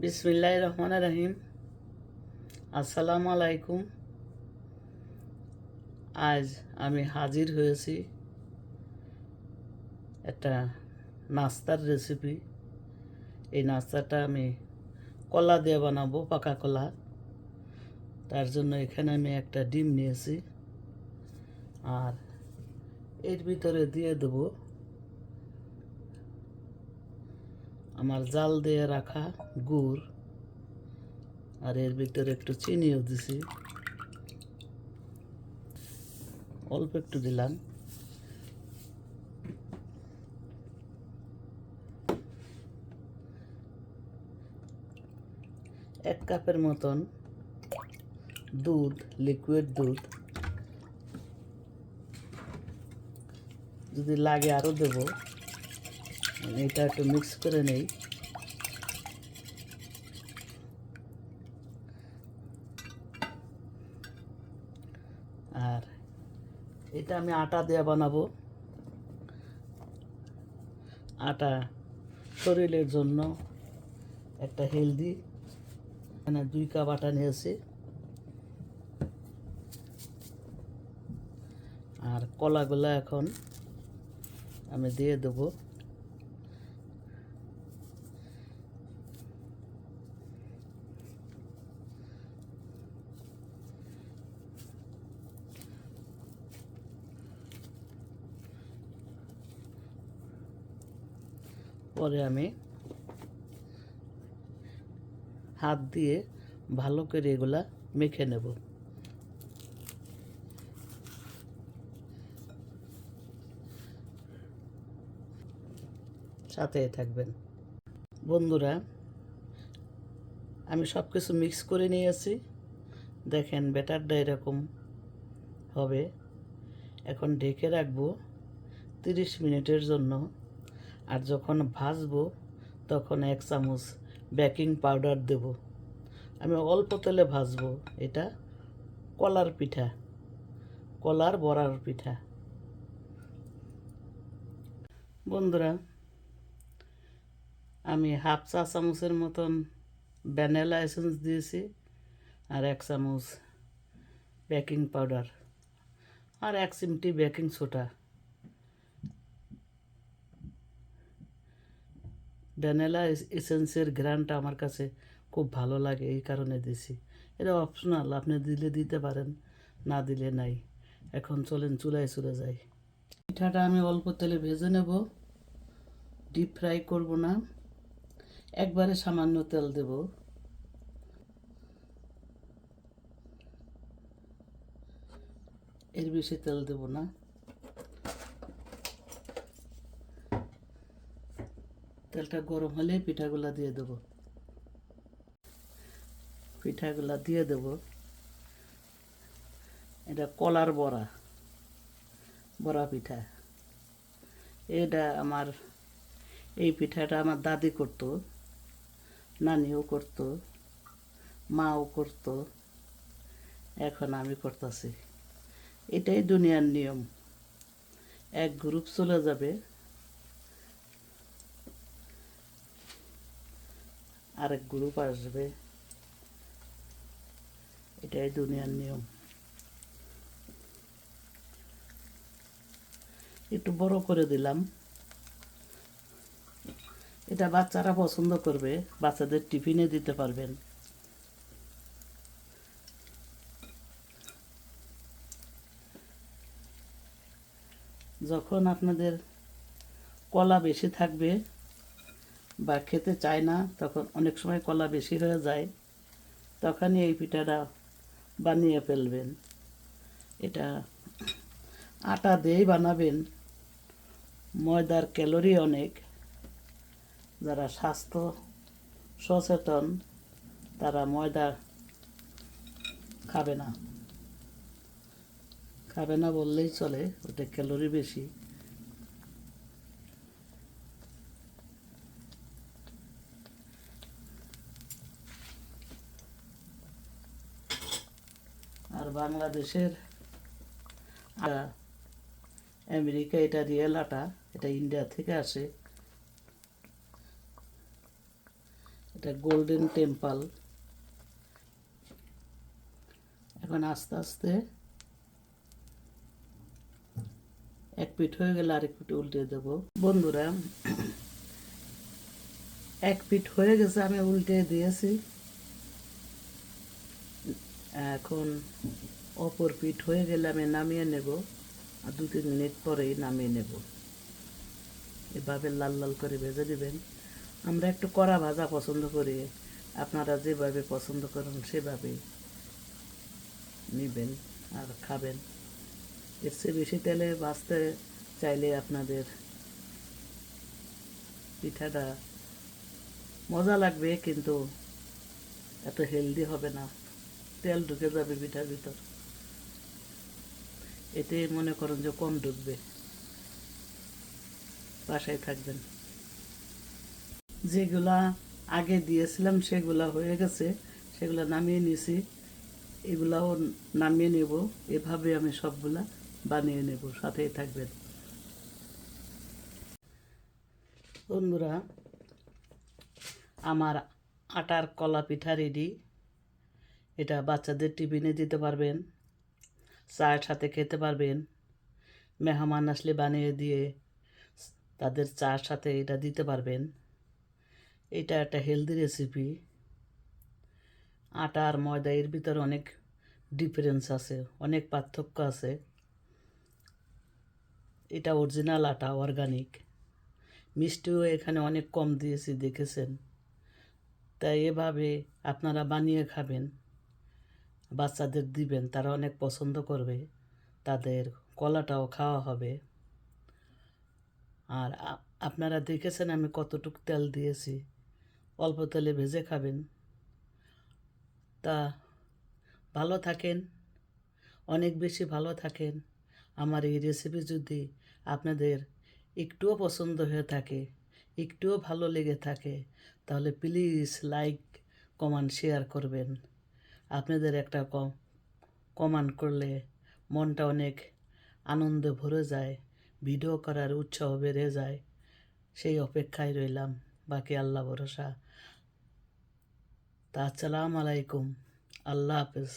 বিসমিল্লাহির রহমানির রহিম। আসসালামু আলাইকুম। আজ আমি হাজির হয়েছি একটা নাস্তার রেসিপি। এই নাস্তাটা আমি কলা দিয়ে বানাবো, পাকা কলা। তার জন্য এখানে আমি একটা ডিম নিয়েছি, আর এর ভিতরে দিয়ে দেব আমার জাল দিয়ে রাখা গুড়, আর এর ভিতরে একটু চিনিও দিছি, অল্প একটু দিলাম। এক কাপের মতন দুধ, লিকুইড দুধ। যদি লাগে আরও দেব। এটা একটু মিক্স করে নেই। আর এটা আমি আটা দিয়ে বানাবো। আটা শরীরের জন্য একটা হেলদি। এখানে 2 কাপ আটা নিয়েছি। আর কলাগুলো এখন আমি দিয়ে দেবো। পরে আমি হাত দিয়ে ভালো করে এগুলা মেখে নেব। সাথে থাকবেন বন্ধুরা। আমি সব কিছু মিক্স করে নিয়েছি। দেখেন ব্যাটারটা এরকম হবে। এখন ঢেকে রাখবো 30 মিনিটের জন্য। আর যখন ভাজবো তখন 1 চামচ বেকিং পাউডার দেব। আমি অল্প তেলে ভাজবো। এটা কলার পিঠা, কলার বড়ার পিঠা। বন্ধুরা, আমি হাফ চা চামচের মতন ভ্যানিলা এসেন্স দিয়েছি, আর 1 চামচ বেকিং পাউডার, আর 1 চিমটি বেকিং সোডা। ভ্যানিলা এসেন্সের ঘ্রাণটা আমার কাছে খুব ভালো লাগে, এই কারণে দিছি। এটা অপশনাল, আপনি দিলে দিতে পারেন, না দিলে নাই। এখন চলেন চুলায় চলে যাই। পিঠাটা আমি অল্প তেলে ভেজে নেব, ডিপ ফ্রাই করব না। একবারে সামান্য তেল দেব। এর বেশি তেল দেব না। তেলটা গরম হলে পিঠাগুলা দিয়ে দেব। পিঠাগুলা দিয়ে দেব। এটা কলার বড়া, বড়া পিঠা। এটা আমার, এই পিঠাটা আমার দাদি করতো, নানিও করতো, মাও করতো, এখন আমি করতেছি। এটাই দুনিয়ার নিয়ম। এক গ্রুপ চলে যাবে, আরেক গ্রুপ আসবে। এটাই দুনিয়ার নিয়ম। একটু বড় করে দিলাম। এটা বাচ্চারা পছন্দ করবে, বাচ্চাদের টিফিনে দিতে পারবেন। যখন আপনাদের কলা বেশি থাকবে বা খেতে চায় না, তখন অনেক সময় কলা বেশি হয়ে যায়, তখনই এই পিঠাটা বানিয়ে ফেলবেন। এটা আটা দিয়েই বানাবেন। ময়দার ক্যালোরি অনেক। যারা স্বাস্থ্য সচেতন তারা ময়দা খাবে না, খাবে না বললেই চলে, ওটা ক্যালোরি বেশি। আর বাংলাদেশের আমেরিকা এটা রিয়েল আটা, এটা ইন্ডিয়া থেকে আসে। এটা এটা গোল্ডেন টেম্পল। এখন আস্তে আস্তে এক পিঠ হয়ে গেলে আরেক পিঠ উল্টে দেব। বন্ধুরা, এক পিঠ হয়ে গেছে, আমি উল্টে দিয়েছি। এখন অপর পিঠ হয়ে গেলে আমি নামিয়ে নেব, আর 2-3 মিনিট পরেই নামিয়ে নেব। এভাবে লাল লাল করে ভেজে দিবেন। আমরা একটু কড়া ভাজা পছন্দ করি, আপনারা যেভাবে পছন্দ করেন সেভাবে নেবেন আর খাবেন। এর চেয়ে বেশি তেলে ভাজতে চাইলে আপনাদের পিঠাটা মজা লাগবে, কিন্তু এত হেলদি হবে না, তেল ঢুকে যাবে পিঠার ভিতর, এতে মনে করেন যে কম ঢুকবে। বাসায় থাকবেন। যেগুলা আগে দিয়েছিলাম সেগুলা হয়ে গেছে, সেগুলা নামিয়ে নিয়েছি। এগুলাও নামিয়ে নেব। এভাবে আমি সবগুলা বানিয়ে নেব, সাথেই থাকবেন। বন্ধুরা, আমার আটার কলা পিঠা রেডি। এটা বাচ্চাদের টিফিনে দিতে পারবেন, চায়ের সাথে খেতে পারবেন, মেহমান আসলে বানিয়ে দিয়ে তাদের চার সাথে এটা দিতে পারবেন। এটা একটা হেলদি রেসিপি। আটা আর ময়দা এর ভিতরে অনেক ডিফারেন্স আছে, অনেক পার্থক্য আছে। এটা অরিজিনাল আটা, অর্গানিক। মিষ্টিও এখানে অনেক কম দিয়েছি, দেখেছেন। তাই এভাবে আপনারা বানিয়ে খাবেন, বাচ্চাদের দিবেন, তারা অনেক পছন্দ করবে, তাদের কলাটাও খাওয়া হবে। আর আপনারা দেখেছেন আমি কতটুকু তেল দিয়েছি, অল্প তেলে ভেজে খাবেন। তা ভালো থাকেন, অনেক বেশি ভালো থাকেন। আমার এই রেসিপি যদি আপনাদের একটুও পছন্দ হয়ে থাকে, একটুও ভালো লেগে থাকে, তাহলে প্লিজ লাইক, কমেন্ট, শেয়ার করবেন। আপনাদের একটা কমেন্ট করলে মনটা অনেক আনন্দে ভরে যায়, ভিডিও করার উৎসাহ বেড়ে যায়। সেই অপেক্ষায় রইলাম, বাকি আল্লাহ ভরসা। তা আসসালামু আলাইকুম, আল্লাহ হাফেজ।